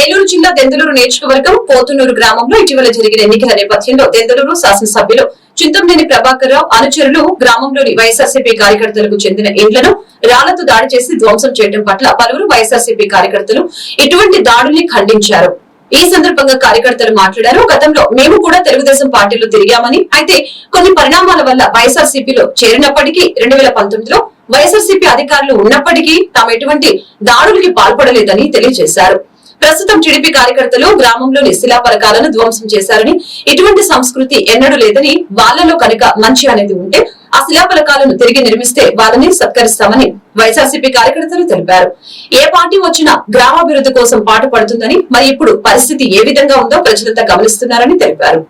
ఏలూరు జిల్లా దెందులూరు నియోజకవర్గం పోతునూరు గ్రామంలో ఇటీవల జరిగిన ఎన్నికల నేపథ్యంలో దెందులూరు శాసనసభ్యులు చింతమనేని ప్రభాకర్ రావు అనుచరులు గ్రామంలోని వైఎస్ఆర్సీపీ కార్యకర్తలకు చెందిన ఇండ్లను రాళ్లతో దాడి చేసి ధ్వంసం చేయడం పట్ల పలువురు వైఎస్ఆర్సీపీ కార్యకర్తలు ఇటువంటి దాడుల్ని ఖండించారు. ఈ సందర్భంగా కార్యకర్తలు మాట్లాడారు. గతంలో మేము కూడా తెలుగుదేశం పార్టీలో తిరిగామని, అయితే కొన్ని పరిణామాల వల్ల వైఎస్ఆర్సీపీలో చేరినప్పటికీ 2019లో వైఎస్ఆర్సీపీ అధికారులు ఉన్నప్పటికీ తాము ఎటువంటి దాడులకి పాల్పడలేదని తెలియజేశారు. ప్రస్తుతం టీడీపీ కార్యకర్తలు గ్రామంలోని శిలాఫలకాలను ధ్వంసం చేశారని, ఇటువంటి సంస్కృతి ఎన్నడూ లేదని, వాళ్లలో కనుక మంచి అనేది ఉంటే ఆ శిలాఫలకాలను తిరిగి నిర్మిస్తే వాళ్ళని సత్కరిస్తామని వైఎస్ఆర్సీపీ కార్యకర్తలు తెలిపారు. ఏ పార్టీ వచ్చినా గ్రామాభివృద్ధి కోసం పాటు పడుతుందని, మరి ఇప్పుడు పరిస్థితి ఏ విధంగా ఉందో ప్రజలంతా గమనిస్తున్నారని తెలిపారు.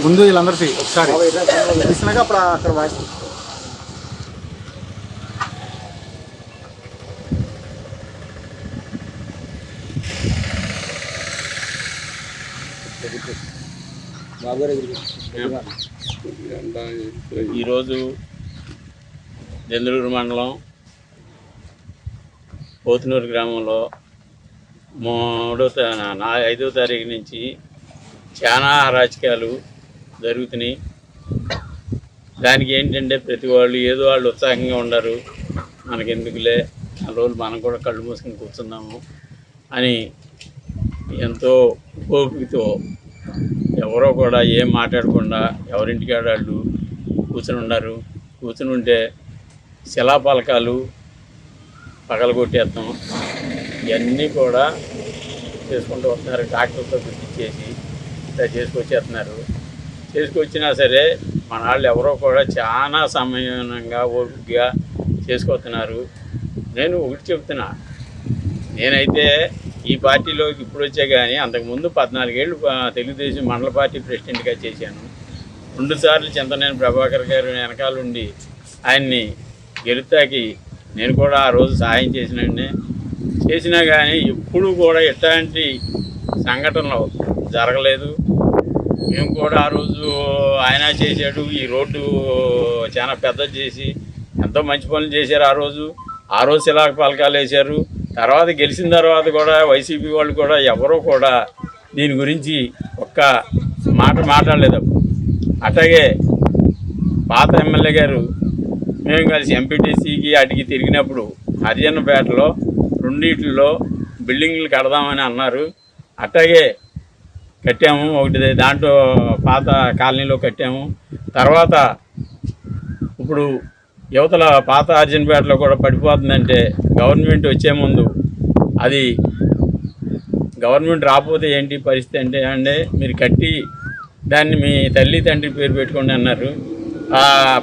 ముందు వీళ్ళందరికీ ఒకసారి తీసినాక అప్పుడు అక్కడ వాయిస్ ఈరోజు దెందులూరు మండలం పోతునూరు గ్రామంలో 5వ తారీఖు నుంచి చాలా అరాచకాలు జరుగుతున్నాయి. దానికి ఏంటంటే ప్రతి వాళ్ళు ఏదో వాళ్ళు ఉత్సాహంగా ఉండరు, మనకెందుకులే ఆ రోజులు మనం కూడా కళ్ళు మూసుకొని కూర్చుందాము అని ఎంతో ఓపికతో ఎవరో కూడా ఏం మాట్లాడకుండా ఎవరింటికి వాళ్ళు కూర్చుని ఉన్నారు. కూర్చుని ఉంటే శిలాఫలకాలు పగలగొట్టేస్తాం ఇవన్నీ కూడా చేసుకుంటూ వస్తున్నారు. ట్రాక్టర్తో గుర్తించేసి ఇలా చేసుకొచ్చేస్తున్నారు. చేసుకొచ్చినా సరే మన వాళ్ళు ఎవరో కూడా చాలా సమయంగా ఓపికగా చేసుకొస్తున్నారు. నేను ఒకటి చెప్తున్నా, నేనైతే ఈ పార్టీలోకి ఇప్పుడు వచ్చే కానీ అంతకుముందు 14 ఏళ్ళు తెలుగుదేశం మండల పార్టీ ప్రెసిడెంట్గా చేశాను. 2 సార్లు చింతమనేని ప్రభాకర్ గారు వెనకాల ఉండి ఆయన్ని గెలుతాకి నేను కూడా ఆ రోజు సహాయం చేసినా కానీ ఎప్పుడు కూడా ఎట్లాంటి సంఘటనలు జరగలేదు. మేము కూడా ఆ రోజు ఆయన చేశాడు, ఈ రోడ్డు చాలా పెద్దది చేసి ఎంతో మంచి పనులు చేశారు. ఆ రోజు శిలాఫలకాలు వేశారు. తర్వాత గెలిచిన తర్వాత కూడా వైసీపీ వాళ్ళు కూడా ఎవరో కూడా దీని గురించి ఒక్క మాట మాట్లాడలేదు. అట్లాగే పాత ఎమ్మెల్యే గారు మేము కలిసి ఎంపీటీసీకి అడిగి తిరిగినప్పుడు హరిజనపేటలో 2 బిల్డింగ్లు కడదామని అన్నారు. అట్లాగే కట్టాము. ఒకటి దాంట్లో పాత కాలనీలో కట్టాము. తర్వాత ఇప్పుడు యువతల పాత హరిజనపేటలో కూడా పడిపోతుందంటే గవర్నమెంట్ వచ్చే ముందు అది గవర్నమెంట్ రాకపోతే ఏంటి పరిస్థితి అంటే మీరు కట్టి దాన్ని మీ తల్లి తండ్రి పేరు పెట్టుకోండి అన్నారు.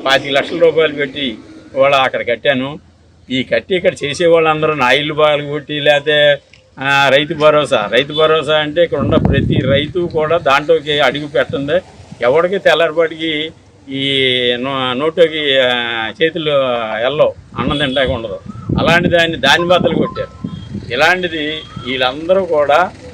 25 లక్షల రూపాయలు పెట్టి ఇవాళ అక్కడ కట్టాను. ఈ కట్టి ఇక్కడ చేసేవాళ్ళందరూ నా ఇల్లు బాగా కొట్టి లేకపోతే రైతు భరోసా అంటే ఇక్కడ ఉన్న ప్రతి రైతు కూడా దాంట్లోకి అడుగు పెట్టండి. ఎవరికి తెల్లారిపాటికి ఈ నోట్లోకి చేతులు ఎల్లో అన్నం తింటాక ఉండదు. అలాంటి దాన్ని బద్దలు కొట్టారు. ఇలాంటిది వీళ్ళందరూ కూడా